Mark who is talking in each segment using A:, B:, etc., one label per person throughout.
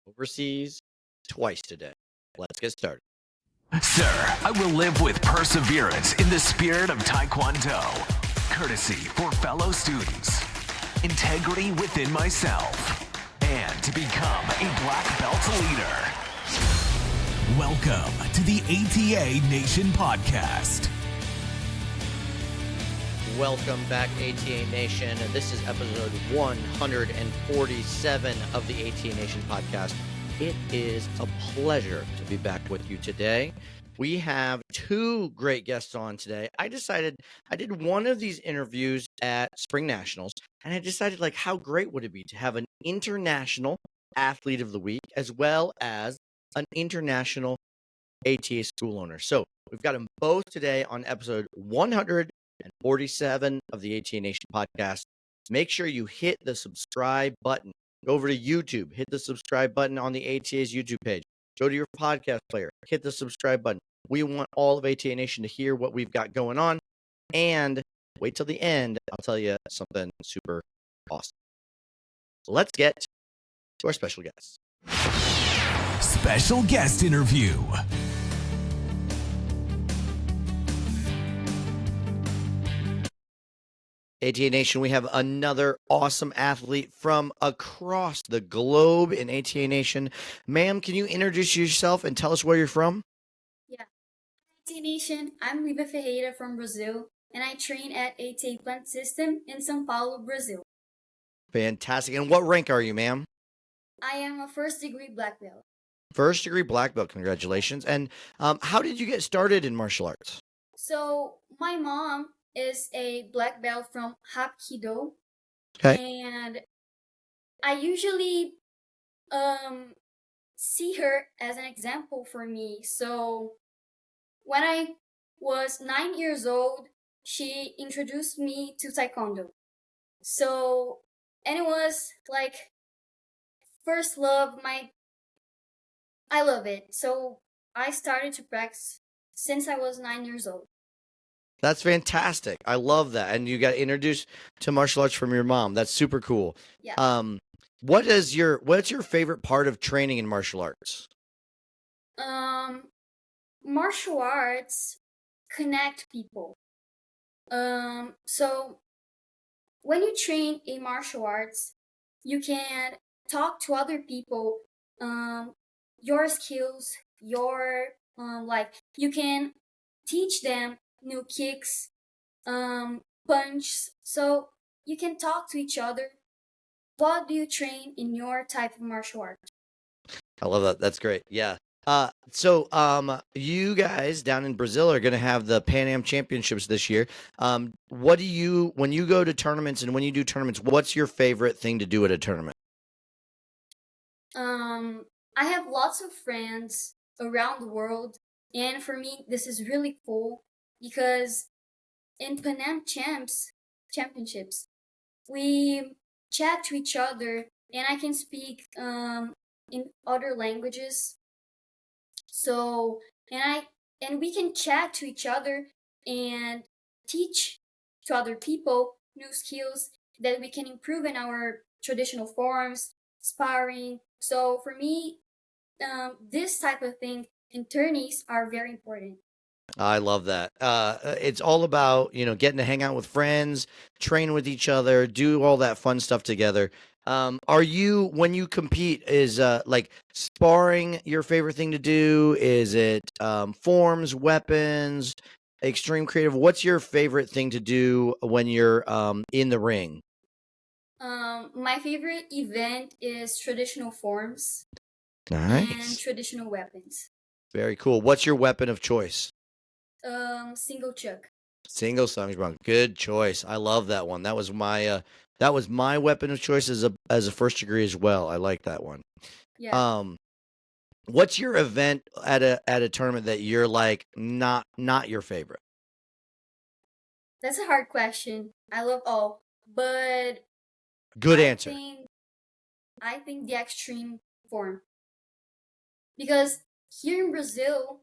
A: overseas twice today. Let's get started.
B: Sir, I will live with perseverance in the spirit of Taekwondo, courtesy for fellow students, integrity within myself, and to become a black belt leader. Welcome to the ATA Nation podcast.
A: Welcome back, ATA Nation. This is episode 147 of the ATA Nation podcast. It is a pleasure to be back with you today. We have two great guests on today. I did one of these interviews at Spring Nationals, and I decided, how great would it be to have an international athlete of the week as well as an international ATA school owner. So we've got them both today on episode 147 of the ATA Nation podcast. Make sure you hit the subscribe button. Go over to YouTube, hit the subscribe button on the ATA's YouTube page. Go to your podcast player, hit the subscribe button. We want all of ATA Nation to hear what we've got going on. And wait till the end. I'll tell you something super awesome. Let's get to our special guest.
B: Special guest interview.
A: ATA Nation, we have another awesome athlete from across the globe in ATA Nation. Ma'am, can you introduce yourself and tell us where you're from?
C: Yeah. ATA Nation, I'm Livia Ferreira from Brazil, and I train at ATA Plant System in São Paulo, Brazil.
A: Fantastic. And what rank are you, ma'am?
C: I am a first-degree black belt.
A: First-degree black belt. Congratulations. And how did you get started in martial arts?
C: So, my mom is a black belt from Hapkido.
A: Okay.
C: And I usually see her as an example for me. So when I was 9 years old, she introduced me to Taekwondo. So, and it was like first love, I love it. So I started to practice since I was 9 years old.
A: That's fantastic. I love that. And you got introduced to martial arts from your mom. That's super cool.
C: Yeah.
A: What's your favorite part of training in martial arts?
C: Martial arts connect people. So when you train in martial arts, you can talk to other people, your skills, you can teach them new kicks, punch. So you can talk to each other. What do you train in your type of martial art?
A: I love that. That's great. Yeah. So you guys down in Brazil are going to have the Pan Am Championships this year. When you go to tournaments and when you do tournaments, what's your favorite thing to do at a tournament?
C: I have lots of friends around the world, and for me, this is really cool because in Pan Am Championships, we chat to each other, and I can speak in other languages. So, and we can chat to each other and teach to other people new skills that we can improve in our traditional forms, sparring. So for me, this type of thing in tourneys are very important.
A: I love that. It's all about, getting to hang out with friends, train with each other, do all that fun stuff together. When you compete, is sparring your favorite thing to do? Is it forms, weapons, extreme creative? What's your favorite thing to do when you're in the ring?
C: My favorite event is traditional forms
A: Nice.
C: and traditional weapons.
A: Very cool. What's your weapon of choice?
C: Single chuck.
A: Single Sungsprung. Good choice. I love that one. That was my weapon of choice as a first degree as well. I like that one.
C: Yeah.
A: What's your event at a tournament that you're not your favorite?
C: That's a hard question. I love all, but
A: Good answer.
C: I think the extreme form, because here in Brazil,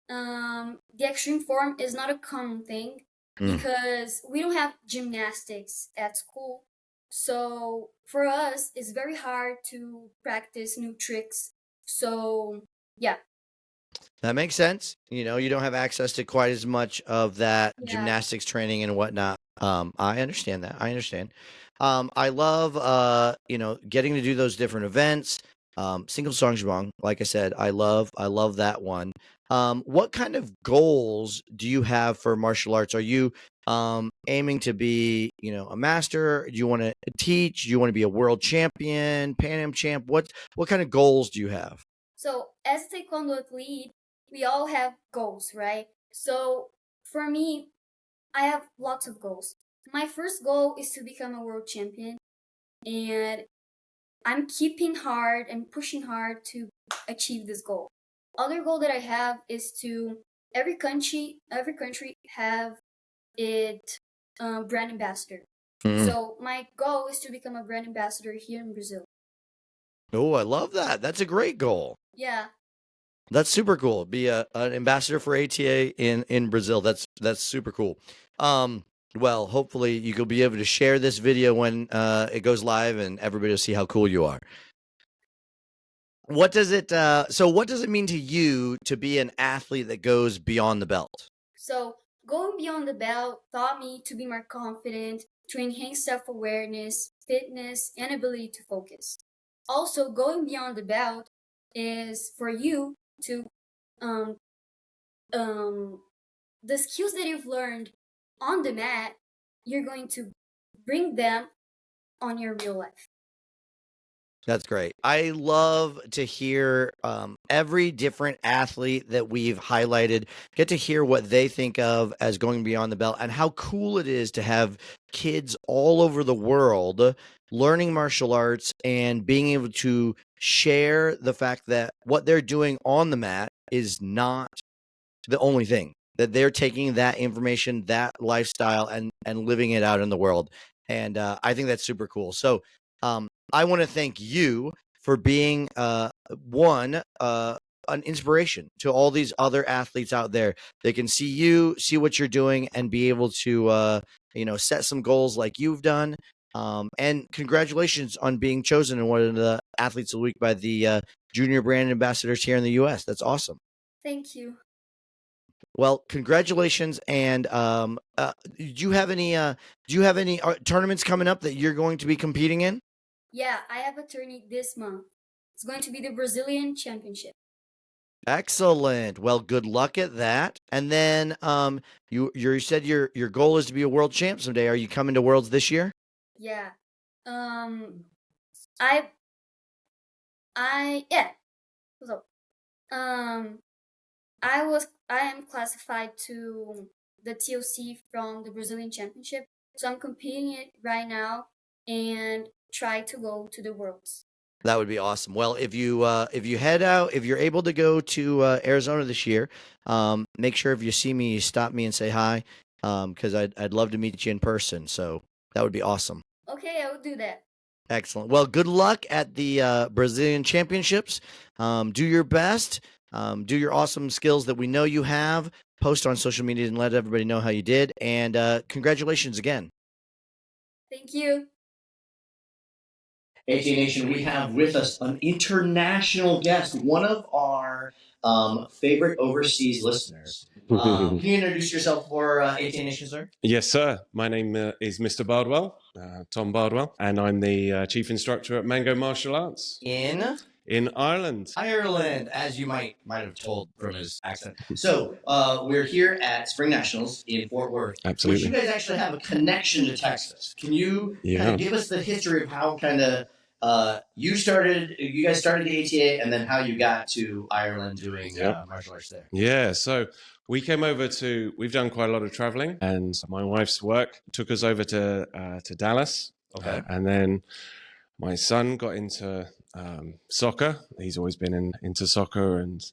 C: the extreme form is not a common thing because we don't have gymnastics at school. So for us, it's very hard to practice new tricks. So yeah,
A: That makes sense. You know, you don't have access to quite as much of that
C: yeah,
A: gymnastics training and whatnot. I understand that. I understand. I love, getting to do those different events. Single songs wrong. Like I said, I love that one. What kind of goals do you have for martial arts? Are you aiming to be, a master? Do you want to teach? Do you want to be a world champion, Pan Am champ? What kind of goals do you have?
C: so as a Taekwondo athlete, we all have goals, right? So for me, I have lots of goals. My first goal is to become a world champion, and I'm keeping hard and pushing hard to achieve this goal. Other goal that I have is to every country have it brand ambassador. So my goal is to become a brand ambassador here in Brazil.
A: Oh, I love that. That's a great goal.
C: Yeah,
A: That's super cool. Be an ambassador for ATA in Brazil. That's super cool. Well, hopefully you will be able to share this video when it goes live and everybody will see how cool you are. What does it what does it mean to you to be an athlete that goes beyond the belt?
C: so going beyond the belt taught me to be more confident, to enhance self awareness, fitness, and ability to focus. Also, going beyond the belt is for you to um, um, the skills that you've learned on the mat, you're going to bring them on your real life.
A: That's great. I love to hear every different athlete that we've highlighted get to hear what they think of as going beyond the belt and how cool it is to have kids all over the world learning martial arts and being able to share the fact that what they're doing on the mat is not the only thing, that they're taking that information, that lifestyle, and living it out in the world. And I think that's super cool. So I want to thank you for being one an inspiration to all these other athletes out there. They can see you, see what you're doing, and be able to set some goals like you've done. And congratulations on being chosen in one of the athletes of the week by the junior brand ambassadors here in the U.S. That's awesome.
C: Thank you.
A: Well, congratulations. And do you have any tournaments coming up that you're going to be competing in?
C: Yeah, I have a tourney this month. It's going to be the Brazilian Championship.
A: Excellent. Well, good luck at that. And then you said your goal is to be a world champ someday. Are you coming to Worlds this year?
C: Yeah. Um, I yeah. So, um, I am classified to the TOC from the Brazilian Championship, so I'm competing it right now and try to go to the Worlds.
A: That would be awesome. Well, if you head out, if you're able to go to Arizona this year, make sure if you see me, you stop me and say hi, because I'd love to meet you in person. So that would be awesome.
C: Okay, I will do that.
A: Excellent. Well, good luck at the Brazilian Championships. Do your best. Do your awesome skills that we know you have. Post on social media and let everybody know how you did. And congratulations again.
C: Thank you.
A: AT Nation, we have with us an international guest, one of our favorite overseas listeners. Can you introduce yourself for AT Nation, sir?
D: Yes, sir. My name is Mr. Bardwell, Tom Bardwell, and I'm the chief instructor at Mango Martial Arts in Ireland.
A: Ireland, as you might have told from his accent. So we're here at Spring Nationals in Fort Worth.
D: Absolutely.
A: Which you guys actually have a connection to Texas. Can you kind of give us the history of how kind of you guys started the ATA, and then how you got to Ireland doing martial arts there?
D: Yeah, so we came over we've done quite a lot of traveling, and my wife's work took us over to Dallas.
A: Okay.
D: And then my son got into soccer. He's always been into soccer and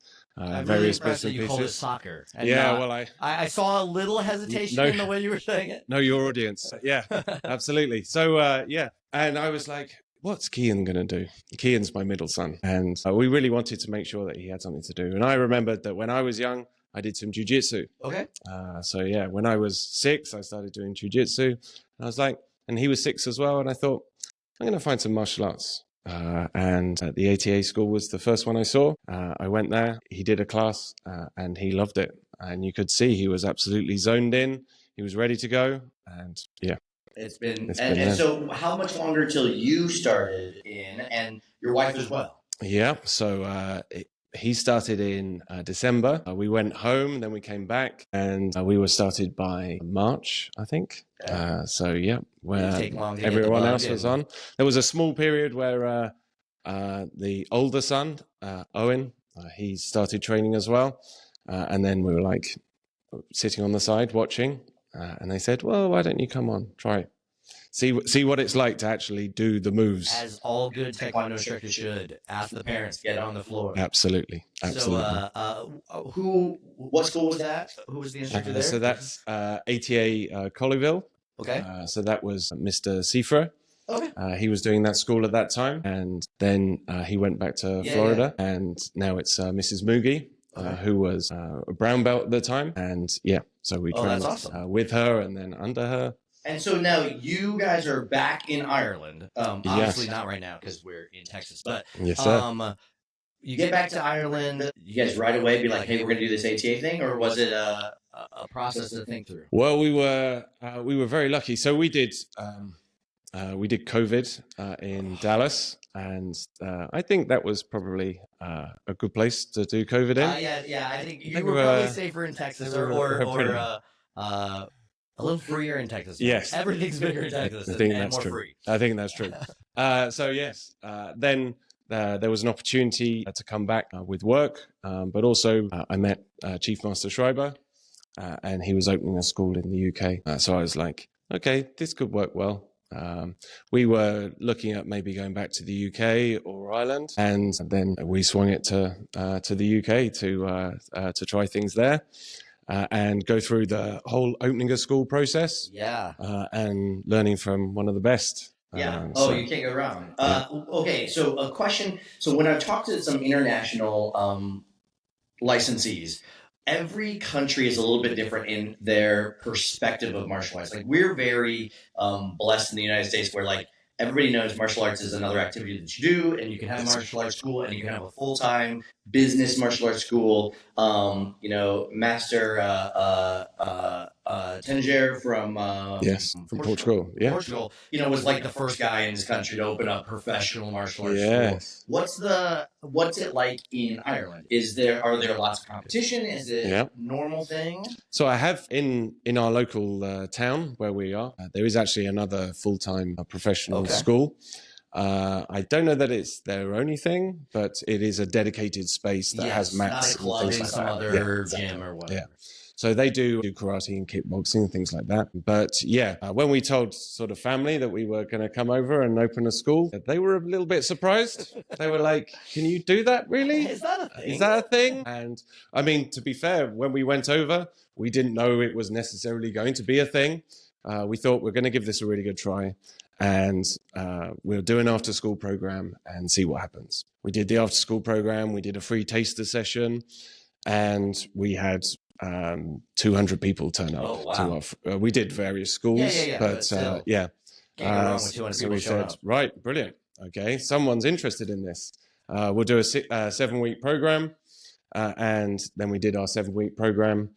D: various bits and
A: you called it
D: pieces.
A: soccer. And
D: Yeah, well,
A: I saw a little hesitation in the way you were saying it.
D: Know your audience. Yeah, absolutely. So, yeah. And I was like, what's Kian going to do? Kian's my middle son. And we really wanted to make sure that he had something to do. And I remembered that when I was young, I did some jiu-jitsu.
A: Okay.
D: So, yeah, when I was 6, I started doing jiu-jitsu. And I was like, and he was 6 as well. And I thought, I'm going to find some martial arts. And the ATA school was the first one I saw. I went there, he did a class, and he loved it. And you could see he was absolutely zoned in. He was ready to go. And yeah.
A: It's been and so how much longer till you started in, and your wife as well?
D: Yeah. So he started in December. We went home, then we came back, and we were started by March, I think.
A: Okay.
D: So yeah, where
A: Everyone
D: everyone else was on. There was a small period where the older son, Owen, he started training as well. And then we were like sitting on the side watching, and they said, well, why don't you come on, try it. See what it's like to actually do the moves.
A: As all good Taekwondo instructors should. Ask the parents, get on the floor.
D: Absolutely.
A: So, what school was that? Who was the instructor there?
D: So that's ATA Colleyville.
A: Okay.
D: So that was Mr. Sifra.
A: Okay.
D: He was doing that school at that time, and then he went back to Florida, and now it's Mrs. Moogie, who was a brown belt at the time, and yeah, so we trained with her and then under her.
A: And so now you guys are back in Ireland. Obviously not right now because we're in Texas, but
D: yes, sir.
A: You get back to Ireland, you guys right away be like, hey, we're going to do this ATA thing, or was it a process to think through?
D: Well, we were very lucky. So we did COVID in Dallas, and I think that was probably a good place to do COVID in.
A: Yeah. I think you were probably safer in Texas, or a little freer in Texas.
D: Yes.
A: Everything's bigger in Texas.
D: I think that's true.
A: Free.
D: I think that's true. So yes, then there was an opportunity to come back with work, but also I met Chief Master Schreiber, and he was opening a school in the UK. So I was like, okay, this could work well. We were looking at maybe going back to the UK or Ireland, and then we swung it to the UK to try things there. And go through the whole opening a school process.
A: Yeah.
D: And learning from one of the best.
A: Yeah. You can't go wrong. Okay. So a question. So when I've talked to some international licensees, every country is a little bit different in their perspective of martial arts. Like we're very blessed in the United States where like everybody knows martial arts is another activity that you do, and you can have a martial arts school, and you can have a full-time business martial arts school. Master Tenger from
D: Portugal. Yeah.
A: Portugal, was like the first guy in his country to open up professional martial arts school. What's it like in Ireland? Are there lots of competition? Is it a normal thing?
D: So I have in our local town where we are, there is actually another full-time professional school. I don't know that it's their only thing, but it is a dedicated space that has mats
A: and things like some other gym or whatever.
D: Yeah. So they do karate and kickboxing and things like that. But yeah, when we told sort of family that we were going to come over and open a school, they were a little bit surprised. They were like, can you do that really?
A: Is that a thing?
D: Is that a thing? And I mean, to be fair, when we went over, we didn't know it was necessarily going to be a thing. We thought we're going to give this a really good try. And we'll do an after school program and see what happens. We did the after school program. We did a free taster session, and we had 200 people turn up.
A: Oh, wow.
D: To our, we did various schools, but
A: Can't go wrong with 200
D: so
A: people
D: we said,
A: up.
D: right, brilliant. Okay, someone's interested in this. We'll do a 7-week program, and then we did our 7-week program,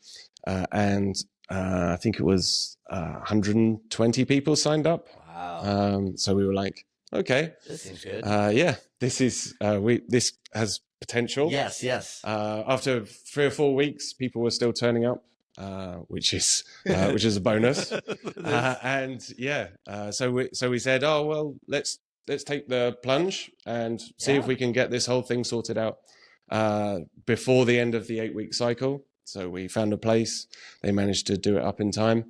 D: and I think it was 120 people signed up.
A: Wow.
D: So we were like, okay,
A: this seems good.
D: This has potential.
A: Yes.
D: After 3 or 4 weeks, people were still turning up, which is a bonus. So we said, oh well, let's take the plunge and see if we can get this whole thing sorted out before the end of the 8-week cycle. So we found a place. They managed to do it up in time.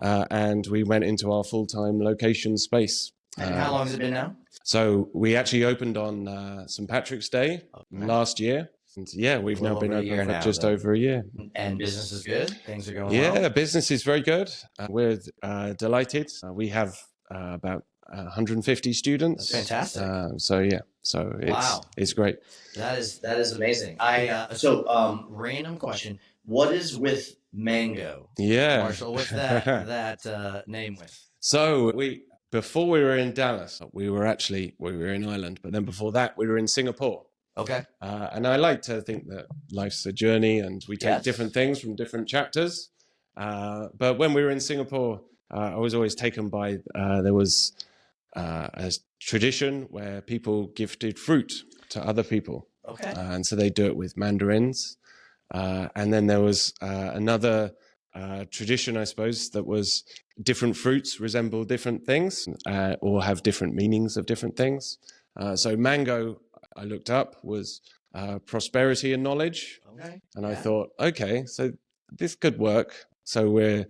A: Wow.
D: And we went into our full-time location space.
A: And how long has it been now?
D: So we actually opened on St. Patrick's Day last year. And yeah, we've now been open for just over a year.
A: And business is good? Things are going well?
D: Yeah, business is very good. We're delighted. We have about 150 students.
A: That's fantastic.
D: So it's great.
A: That is amazing. Random question. What is with Mango?
D: Yeah.
A: Marshall, what's that name with?
D: So before we were in Dallas, we were in Ireland, but then before that, we were in Singapore.
A: Okay.
D: And I like to think that life's a journey and we take different things from different chapters. But when we were in Singapore, I was always taken by, there was a tradition where people gifted fruit to other people.
A: Okay.
D: And so they do it with mandarins. And then there was another tradition, I suppose, that was different fruits resemble different things or have different meanings of different things. So mango, I looked up, was prosperity and knowledge.
A: Okay.
D: And I thought, okay, so this could work. So we're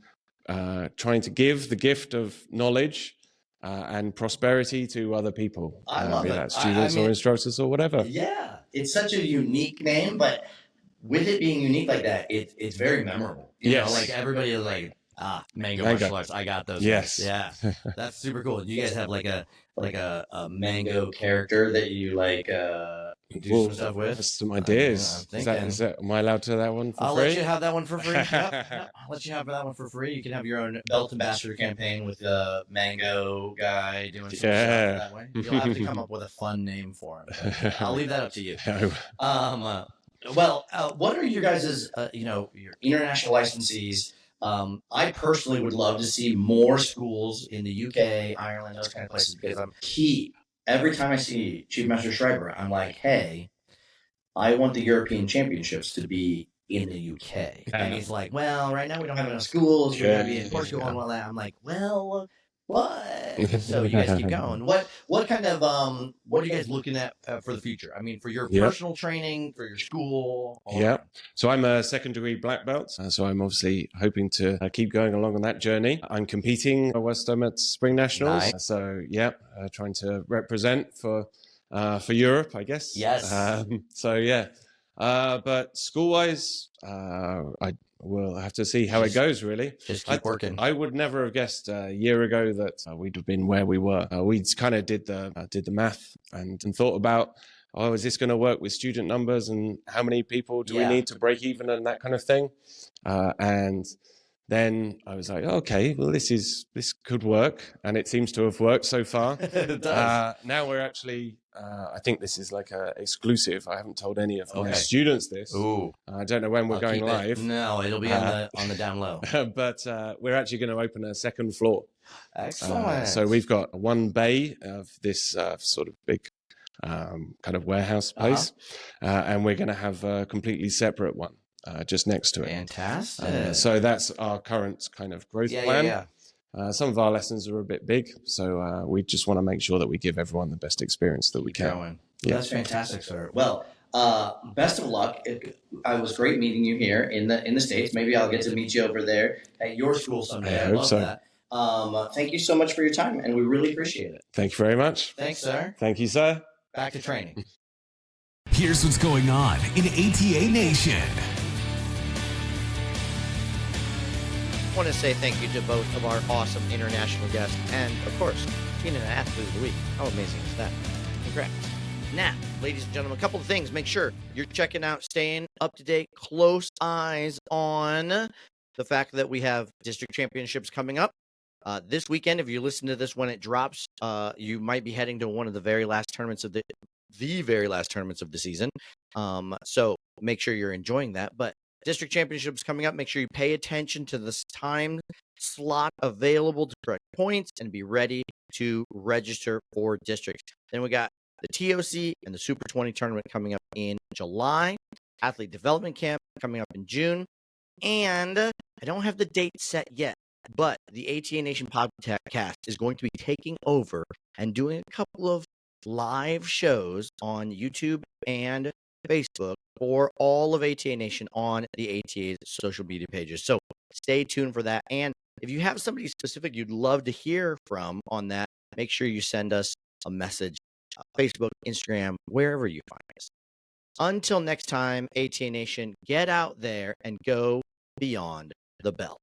D: trying to give the gift of knowledge and prosperity to other people.
A: I love it.
D: Students or instructors or whatever.
A: Yeah, it's such a unique name, but with it being unique like that, it's very memorable. You know, like everybody is like, mango martial arts. I got those.
D: Yes.
A: Guys. Yeah, that's super cool. Do you guys have like a mango character that you like do some stuff with?
D: That's some ideas. Am I allowed to have that one for free?
A: I'll let you have that one for free. Yep. I'll let you have that one for free. You can have your own belt ambassador campaign with the mango guy doing some stuff that way. You'll have to come up with a fun name for him. I'll leave that up to you. Well, what are your guys' your international licensees? I personally would love to see more schools in the UK, Ireland, those kind of places, because every time I see Chief Master Schreiber, I'm like, hey, I want the European Championships to be in the UK. And he's like, well, right now we don't have enough schools. We're going to be in Portugal and all that. I'm like, well, what? So you guys keep going. What kind of what are you guys looking at for the future? I mean, for your personal training, for your school.
D: So I'm a second degree black belt. So I'm obviously hoping to keep going along on that journey. I'm competing whilst I'm at Spring Nationals. Nice. So trying to represent for Europe, I guess.
A: Yes.
D: But school wise, we'll have to see how it goes, really.
A: Just keep working.
D: I would never have guessed a year ago that we'd have been where we were. We kind of did the math and thought about, is this going to work with student numbers and how many people do we need to break even and that kind of thing? And then I was like, okay, well, this could work. And it seems to have worked so far.
A: It does.
D: Now we're actually, I think this is like a exclusive. I haven't told any of my students this.
A: Ooh.
D: I don't know when we're going live.
A: No, it'll be on the down low.
D: But we're actually going to open a second floor.
A: Excellent.
D: So we've got one bay of this sort of big kind of warehouse place. And we're going to have a completely separate one. Just next to it.
A: Fantastic.
D: So that's our current kind of growth plan. Some of our lessons are a bit big, so we just want to make sure that we give everyone the best experience that we can.
A: That's fantastic, sir. Well, best of luck. It was great meeting you here in the States. Maybe I'll get to meet you over there at your school someday. I love that. Thank you so much for your time, and we really appreciate it.
D: Thank you very much.
A: Thanks, sir.
D: Thank you, sir.
A: Back to training.
B: Here's what's going on in ATA Nation.
A: I want to say thank you to both of our awesome international guests and, of course, Tina, an Athlete of the Week. How amazing is that? Congrats. Now, ladies and gentlemen, a couple of things. Make sure you're checking out, staying up to date, close eyes on the fact that we have district championships coming up. This weekend, if you listen to this when it drops, you might be heading to one of the very last tournaments of the season. So make sure you're enjoying that. But district championships coming up. Make sure you pay attention to this time slot available to correct points and be ready to register for districts. Then we got the TOC and the Super 20 tournament coming up in July. Athlete development camp coming up in June. And I don't have the date set yet, but the ATA Nation podcast is going to be taking over and doing a couple of live shows on YouTube and Facebook for all of ATA Nation on the ATA's social media pages. So stay tuned for that. And if you have somebody specific you'd love to hear from on that, make sure you send us a message, Facebook, Instagram, wherever you find us. Until next time, ATA Nation, get out there and go beyond the belt.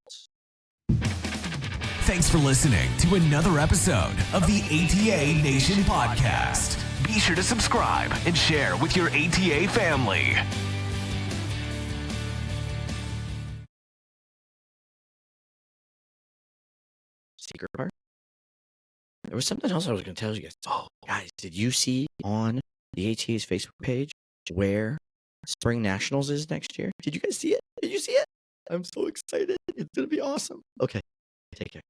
B: Thanks for listening to another episode of the ATA Nation podcast. Be sure to subscribe and share with your ATA family.
A: Secret part? There was something else I was going to tell you guys. Oh, guys, did you see on the ATA's Facebook page where Spring Nationals is next year? Did you guys see it? Did you see it? I'm so excited. It's going to be awesome. Okay, take care.